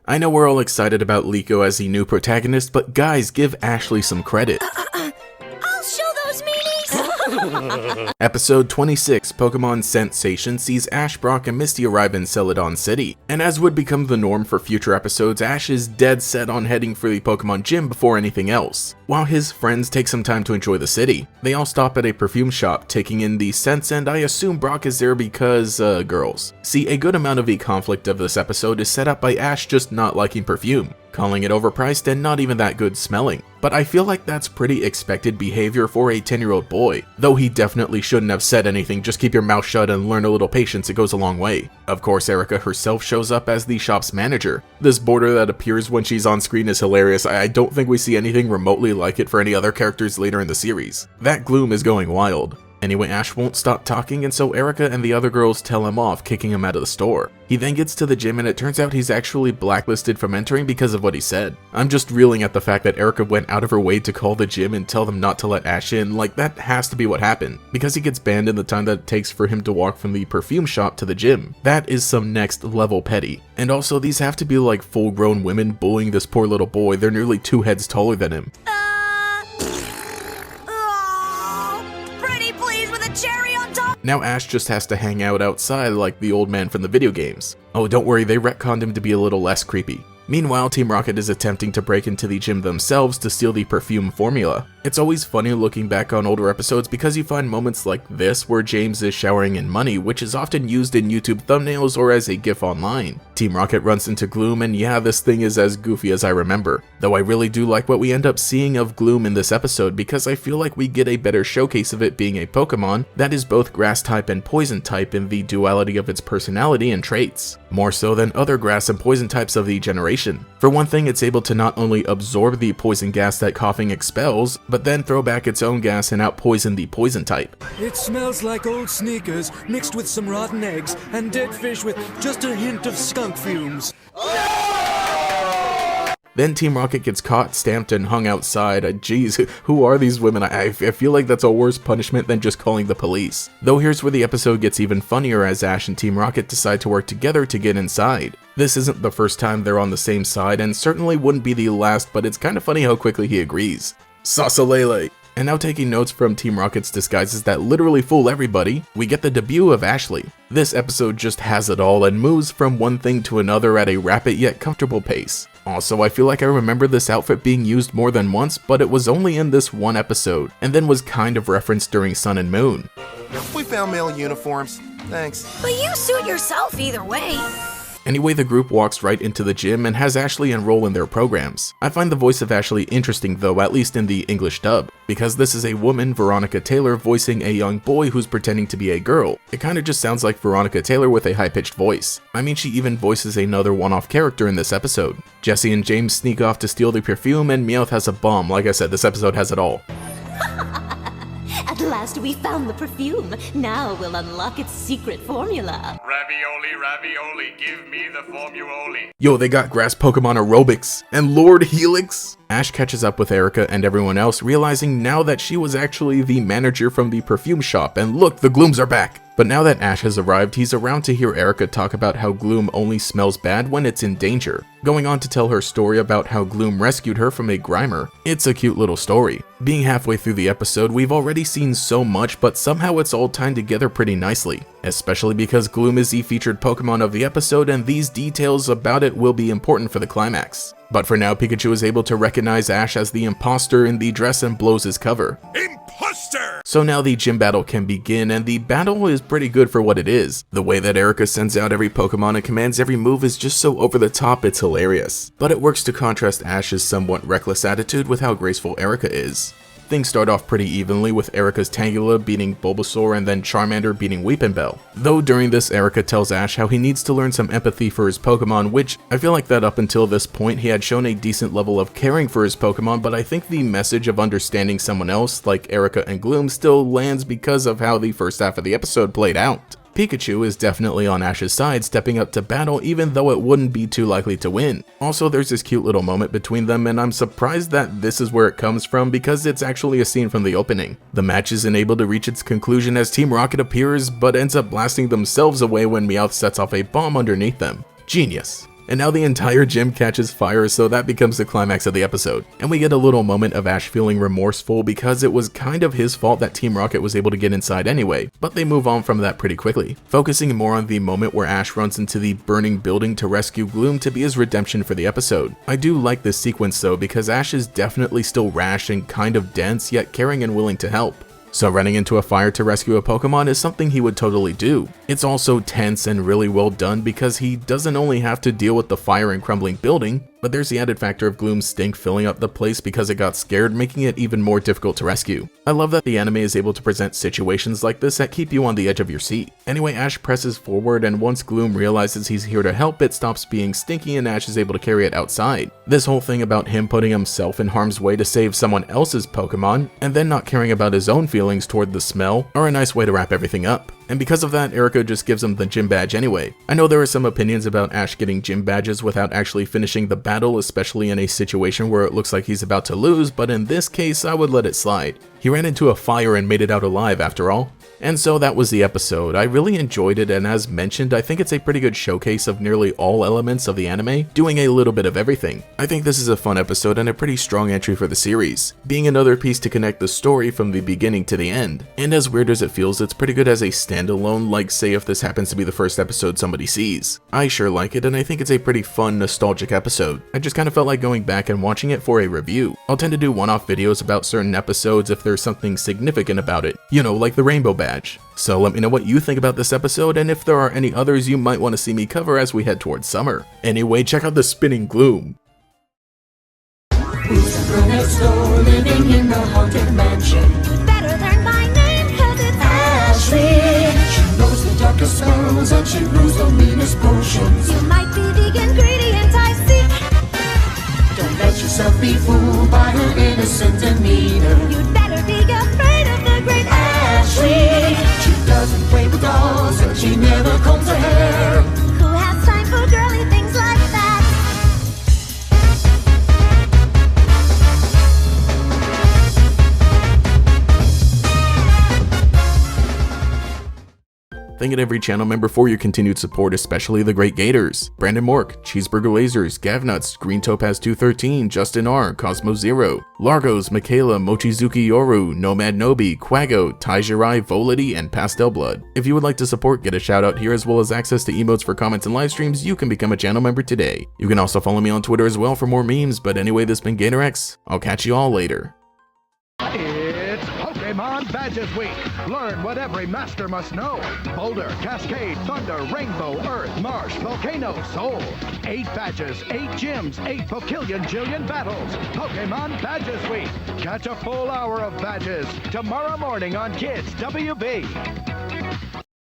I know we're all excited about Liko as the new protagonist, but guys, give Ashley some credit. I'll show those meanies! Episode 26, Pokemon Sensation, sees Ash, Brock, and Misty arrive in Celadon City, and as would become the norm for future episodes, Ash is dead set on heading for the Pokemon gym before anything else. While his friends take some time to enjoy the city, they all stop at a perfume shop, taking in the scents, and I assume Brock is there because, girls. See, a good amount of the conflict of this episode is set up by Ash just not liking perfume, calling it overpriced and not even that good smelling. But I feel like that's pretty expected behavior for a 10-year-old boy, though he definitely shouldn't have said anything. Just keep your mouth shut and learn a little patience, it goes a long way. Of course, Erica herself shows up as the shop's manager. This border that appears when she's on screen is hilarious. I don't think we see anything remotely like it for any other characters later in the series. That Gloom is going wild. Anyway, Ash won't stop talking, and so Erica and the other girls tell him off, kicking him out of the store. He then gets to the gym, and it turns out he's actually blacklisted from entering because of what he said. I'm just reeling at the fact that Erica went out of her way to call the gym and tell them not to let Ash in. Like, that has to be what happened, because he gets banned in the time that it takes for him to walk from the perfume shop to the gym. That is some next level petty. And also, these have to be like full-grown women bullying this poor little boy. They're nearly 2 heads taller than him. Now Ash just has to hang out outside like the old man from the video games. Oh, don't worry, they retconned him to be a little less creepy. Meanwhile, Team Rocket is attempting to break into the gym themselves to steal the perfume formula. It's always funny looking back on older episodes because you find moments like this where James is showering in money, which is often used in YouTube thumbnails or as a gif online. Team Rocket runs into Gloom, and yeah, this thing is as goofy as I remember. Though I really do like what we end up seeing of Gloom in this episode because I feel like we get a better showcase of it being a Pokemon that is both grass type and poison type in the duality of its personality and traits, more so than other grass and poison types of the generation. For one thing, it's able to not only absorb the poison gas that coughing expels, but then throw back its own gas and out-poison the poison type. It smells like old sneakers mixed with some rotten eggs and dead fish with just a hint of skunk fumes. Then Team Rocket gets caught, stamped, and hung outside. Jeez, who are these women? I feel like that's a worse punishment than just calling the police. Though here's where the episode gets even funnier as Ash and Team Rocket decide to work together to get inside. This isn't the first time they're on the same side, and certainly wouldn't be the last, but it's kind of funny how quickly he agrees. Sasalele! And now taking notes from Team Rocket's disguises that literally fool everybody, we get the debut of Ashley. This episode just has it all and moves from one thing to another at a rapid yet comfortable pace. Also, I feel like I remember this outfit being used more than once, but it was only in this one episode, and then was kind of referenced during Sun and Moon. We found male uniforms. Thanks. But you suit yourself either way. Anyway, the group walks right into the gym and has Ashley enroll in their programs. I find the voice of Ashley interesting though, at least in the English dub, because this is a woman, Veronica Taylor, voicing a young boy who's pretending to be a girl. It kinda just sounds like Veronica Taylor with a high-pitched voice. I mean, she even voices another one-off character in this episode. Jesse and James sneak off to steal the perfume, and Meowth has a bomb. Like I said, this episode has it all. At last we found the perfume. Now we'll unlock its secret formula. Ravioli, ravioli, give me the formuoli. Yo, they got grass Pokemon aerobics, and Lord Helix! Ash catches up with Erica and everyone else, realizing now that she was actually the manager from the perfume shop, and look, the Glooms are back! But now that Ash has arrived, he's around to hear Erica talk about how Gloom only smells bad when it's in danger, going on to tell her story about how Gloom rescued her from a Grimer. It's a cute little story. Being halfway through the episode, we've already seen so much, but somehow it's all tied together pretty nicely, especially because Gloom is the featured Pokemon of the episode, and these details about it will be important for the climax. But for now, Pikachu is able to recognize Ash as the imposter in the dress and blows his cover. Imposter! So now the gym battle can begin, and the battle is pretty good for what it is. The way that Erica sends out every Pokemon and commands every move is just so over the top, it's hilarious. But it works to contrast Ash's somewhat reckless attitude with how graceful Erica is. Things start off pretty evenly, with Erica's Tangela beating Bulbasaur and then Charmander beating Weepinbell. Though during this, Erica tells Ash how he needs to learn some empathy for his Pokemon, which I feel like that up until this point he had shown a decent level of caring for his Pokemon, but I think the message of understanding someone else, like Erica and Gloom, still lands because of how the first half of the episode played out. Pikachu is definitely on Ash's side, stepping up to battle even though it wouldn't be too likely to win. Also, there's this cute little moment between them, and I'm surprised that this is where it comes from because it's actually a scene from the opening. The match isn't able to reach its conclusion as Team Rocket appears, but ends up blasting themselves away when Meowth sets off a bomb underneath them. Genius. And now the entire gym catches fire, so that becomes the climax of the episode. And we get a little moment of Ash feeling remorseful because it was kind of his fault that Team Rocket was able to get inside anyway, but they move on from that pretty quickly, focusing more on the moment where Ash runs into the burning building to rescue Gloom to be his redemption for the episode. I do like this sequence though, because Ash is definitely still rash and kind of dense, yet caring and willing to help. So running into a fire to rescue a Pokemon is something he would totally do. It's also tense and really well done because he doesn't only have to deal with the fire and crumbling building, but there's the added factor of Gloom's stink filling up the place because it got scared, making it even more difficult to rescue. I love that the anime is able to present situations like this that keep you on the edge of your seat. Anyway, Ash presses forward, and once Gloom realizes he's here to help, it stops being stinky and Ash is able to carry it outside. This whole thing about him putting himself in harm's way to save someone else's Pokemon, and then not caring about his own feelings toward the smell, are a nice way to wrap everything up. And because of that, Erica just gives him the gym badge anyway. I know there are some opinions about Ash getting gym badges without actually finishing the battle, especially in a situation where it looks like he's about to lose, but in this case, I would let it slide. He ran into a fire and made it out alive after all. And so that was the episode. I really enjoyed it, and as mentioned, I think it's a pretty good showcase of nearly all elements of the anime, doing a little bit of everything. I think this is a fun episode and a pretty strong entry for the series, being another piece to connect the story from the beginning to the end. And as weird as it feels, it's pretty good as a standalone, like say if this happens to be the first episode somebody sees. I sure like it, and I think it's a pretty fun, nostalgic episode. I just kind of felt like going back and watching it for a review. I'll tend to do one-off videos about certain episodes if there's something significant about it, you know, like the Rainbow Badge. So let me know what you think about this episode and if there are any others you might want to see me cover as we head towards summer. Anyway, check out the spinning Gloom. Who's the girl next door living in the haunted mansion? Better learn my name, cause it's Ashley. She knows the darkest spells and she brews the meanest potions. You might be the ingredient I seek. Don't let yourself be fooled by her innocent demeanor. You'd better be afraid of the great Ashley. She doesn't play with dolls and she never combs her hair. Who has time for girly things like that? Thank you to every channel member for your continued support, especially the great Gators, Brandon Mork, Cheeseburger Lasers, Gavnuts, Green Topaz 213, Justin R, Cosmo Zero, Largos, Michaela, Mochizuki Yoru, Nomad Nobi, Quago, Taijirai, Volity, and Pastel Blood. If you would like to support, get a shout out here as well as access to emotes for comments and live streams, you can become a channel member today. You can also follow me on Twitter as well for more memes, but anyway, this has been GatorEX. I'll catch you all later. It's Pokémon Badges Week. Learn what every master must know. Boulder, Cascade, Thunder, Rainbow, Earth, Marsh, Volcano, Soul. 8 badges, 8 gyms, 8 Pokillion battles. Pokémon Badges Week. Catch a full hour of badges tomorrow morning on Kids WB.